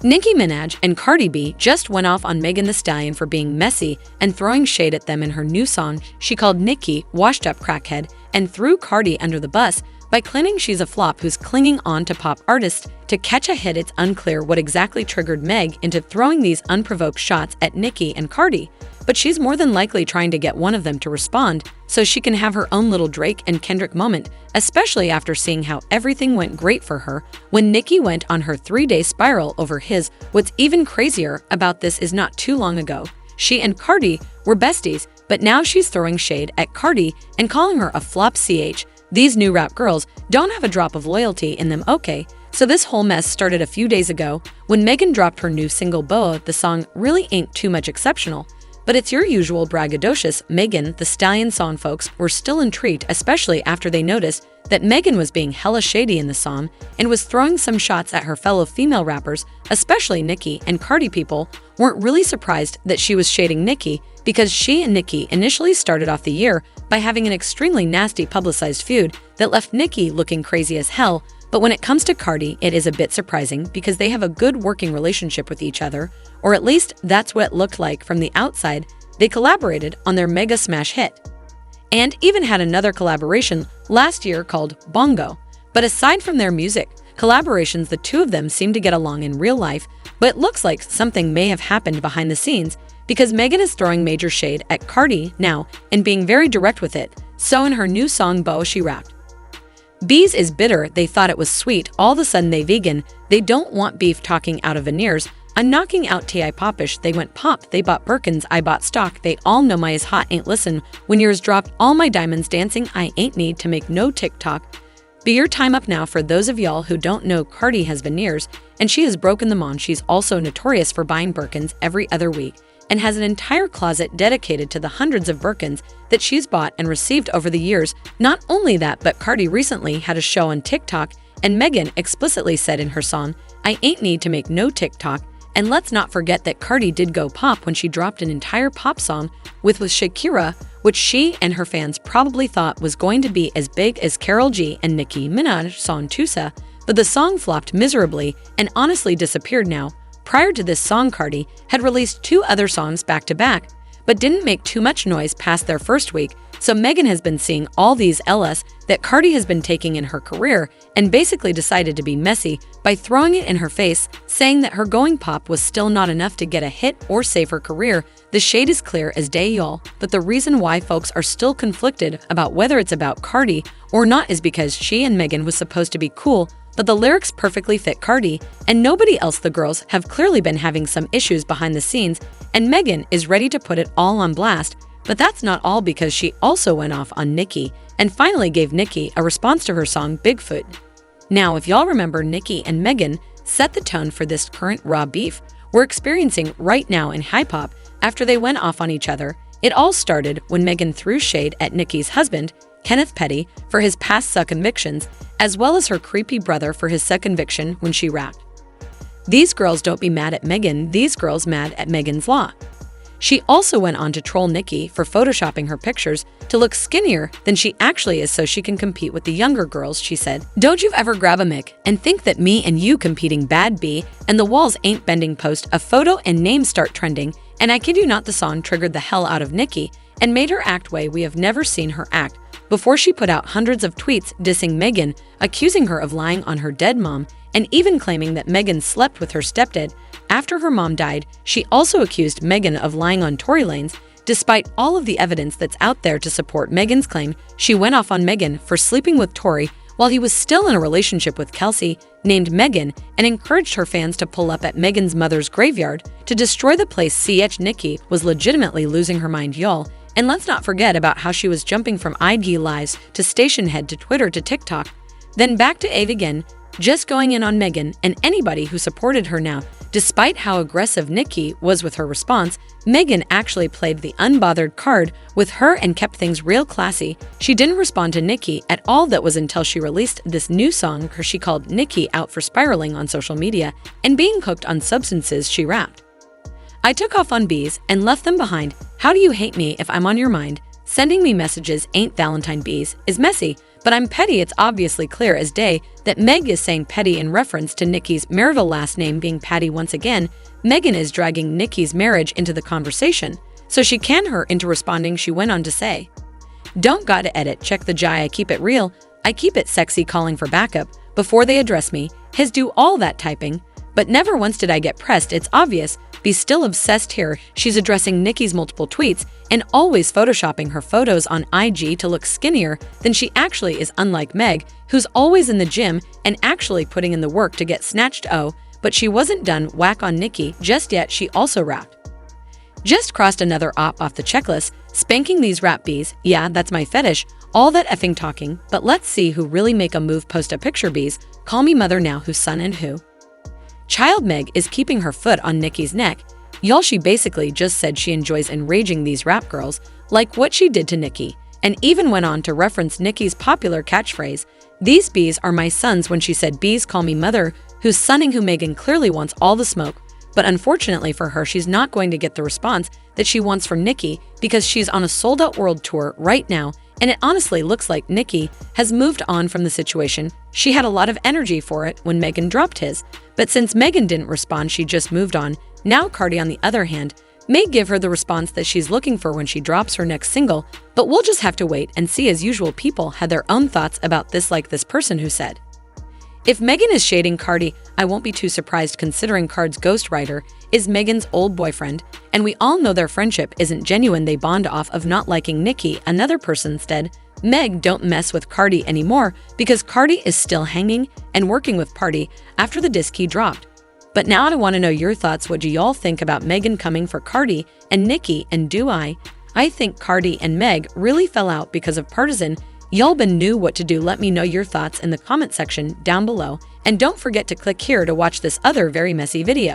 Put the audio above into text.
Nicki Minaj and Cardi B just went off on Megan Thee Stallion for being messy and throwing shade at them in her new song. She called Nicki washed-up crackhead and threw Cardi under the bus by claiming she's a flop who's clinging on to pop artists to catch a hit. It's unclear what exactly triggered Meg into throwing these unprovoked shots at Nicki and Cardi, but she's more than likely trying to get one of them to respond so she can have her own little Drake and Kendrick moment, especially after seeing how everything went great for her when Nicki went on her 3-day spiral over his. What's even crazier about this is not too long ago, she and Cardi were besties, but now she's throwing shade at Cardi and calling her a flop. These new rap girls don't have a drop of loyalty in them, okay? So this whole mess started a few days ago when Megan dropped her new single Boa. The song really ain't too much exceptional, but it's your usual braggadocious Megan Thee Stallion song. Folks were still intrigued, especially after they noticed that Megan was being hella shady in the song and was throwing some shots at her fellow female rappers, especially Nicki and Cardi. People weren't really surprised that she was shading Nicki because she and Nicki initially started off the year by having an extremely nasty publicized feud that left Nicki looking crazy as hell. But when it comes to Cardi, it is a bit surprising because they have a good working relationship with each other, or at least that's what it looked like from the outside. They collaborated on their mega smash hit and even had another collaboration last year called Bongo. But aside from their music collaborations, the two of them seem to get along in real life, but it looks like something may have happened behind the scenes because Megan is throwing major shade at Cardi now and being very direct with it. So in her new song Boa, she rapped, "Bees is bitter, they thought it was sweet, all of a sudden they vegan, they don't want beef, talking out of veneers, I'm knocking out T.I. popish, they went pop, they bought Birkins, I bought stock, they all know my is hot, ain't listen, when yours dropped, all my diamonds dancing, I ain't need to make no TikTok. Be your time up now." For those of y'all who don't know, Cardi has veneers and she has broken them on. She's also notorious for buying Birkins every other week and has an entire closet dedicated to the hundreds of Birkins that she's bought and received over the years. Not only that, but Cardi recently had a show on TikTok and Megan explicitly said in her song, "I ain't need to make no TikTok." And let's not forget that Cardi did go pop when she dropped an entire pop song with Shakira, which she and her fans probably thought was going to be as big as Karol G and Nicki Minaj song Tusa, but the song flopped miserably and honestly disappeared now. Prior to this song, Cardi had released 2 other songs back-to-back, but didn't make too much noise past their first week. So Megan has been seeing all these Ls that Cardi has been taking in her career and basically decided to be messy by throwing it in her face, saying that her going pop was still not enough to get a hit or save her career. The shade is clear as day, y'all, but the reason why folks are still conflicted about whether it's about Cardi or not is because she and Megan was supposed to be cool, but the lyrics perfectly fit Cardi and nobody else. The girls have clearly been having some issues behind the scenes and Megan is ready to put it all on blast. But that's not all, because she also went off on Nicki and finally gave Nicki a response to her song Bigfoot. Now, if y'all remember, Nicki and Megan set the tone for this current raw beef we're experiencing right now in hip-hop after they went off on each other. It all started when Megan threw shade at Nicki's husband, Kenneth Petty, for his past sex convictions, as well as her creepy brother for his sex conviction when she rapped, "These girls don't be mad at Megan, these girls mad at Megan's law." She also went on to troll Nicki for photoshopping her pictures to look skinnier than she actually is so she can compete with the younger girls. She said, "Don't you ever grab a mic and think that me and you competing bad B and the walls ain't bending." Post a photo and names start trending, and I kid you not, the song triggered the hell out of Nicki and made her act way we have never seen her act before. She put out hundreds of tweets dissing Megan, accusing her of lying on her dead mom, and even claiming that Megan slept with her stepdad after her mom died. She also accused Megan of lying on Tory Lanez. Despite all of the evidence that's out there to support Megan's claim, she went off on Megan for sleeping with Tory while he was still in a relationship with Kelsey, named Megan, and encouraged her fans to pull up at Megan's mother's graveyard to destroy the place. Nicki was legitimately losing her mind, y'all. And let's not forget about how she was jumping from IG Lives to Station Head to Twitter to TikTok, then back to Ave again, just going in on Megan and anybody who supported her. Now, despite how aggressive Nicki was with her response, Megan actually played the unbothered card with her and kept things real classy. She didn't respond to Nicki at all. That was until she released this new song where she called Nicki out for spiraling on social media and being hooked on substances. She rapped, "I took off on bees and left them behind. How do you hate me if I'm on your mind? Sending me messages ain't Valentine. Bees is messy, But I'm petty. It's obviously clear as day that Meg is saying petty in reference to Nicki's marital last name being Patty once again. Megan is dragging Nicki's marriage into the conversation, so she canned her into responding. She went on to say, "Don't gotta edit, check the jai, I keep it real, I keep it sexy calling for backup, before they address me, his do all that typing, but never once did I get pressed, it's obvious, be still obsessed here." She's addressing Nicki's multiple tweets and always photoshopping her photos on IG to look skinnier than she actually is, unlike Meg, who's always in the gym and actually putting in the work to get snatched. Oh, but she wasn't done whack on Nicki just yet. She also rapped, "Just crossed another op off the checklist, spanking these rap bees, yeah, that's my fetish, all that effing talking, but let's see who really make a move, post a picture bees, call me mother now, whose son and who child." Meg is keeping her foot on Nicki's neck. Y'all, she basically just said she enjoys enraging these rap girls, like what she did to Nicki, and even went on to reference Nicki's popular catchphrase, "These bees are my sons," when she said bees call me mother, who's sonning who. Megan clearly wants all the smoke, but unfortunately for her, she's not going to get the response that she wants from Nicki because she's on a sold-out world tour right now, and it honestly looks like Nicki has moved on from the situation. She had a lot of energy for it when Megan dropped his, but since Megan didn't respond, she just moved on. Now Cardi, on the other hand, may give her the response that she's looking for when she drops her next single, but we'll just have to wait and see. As usual, people had their own thoughts about this, like this person who said, "If Megan is shading Cardi, I won't be too surprised considering Cardi's ghostwriter is Megan's old boyfriend, and we all know their friendship isn't genuine, they bond off of not liking Nicki." Another person said, "Meg, don't mess with Cardi anymore because Cardi is still hanging and working with Party after the disc he dropped." But now I want to know your thoughts. What do y'all think about Megan coming for Cardi and Nicki? And do I think Cardi and Meg really fell out because of partisan. Y'all been knew what to do. Let me know your thoughts in the comment section down below. And don't forget to click here to watch this other very messy video.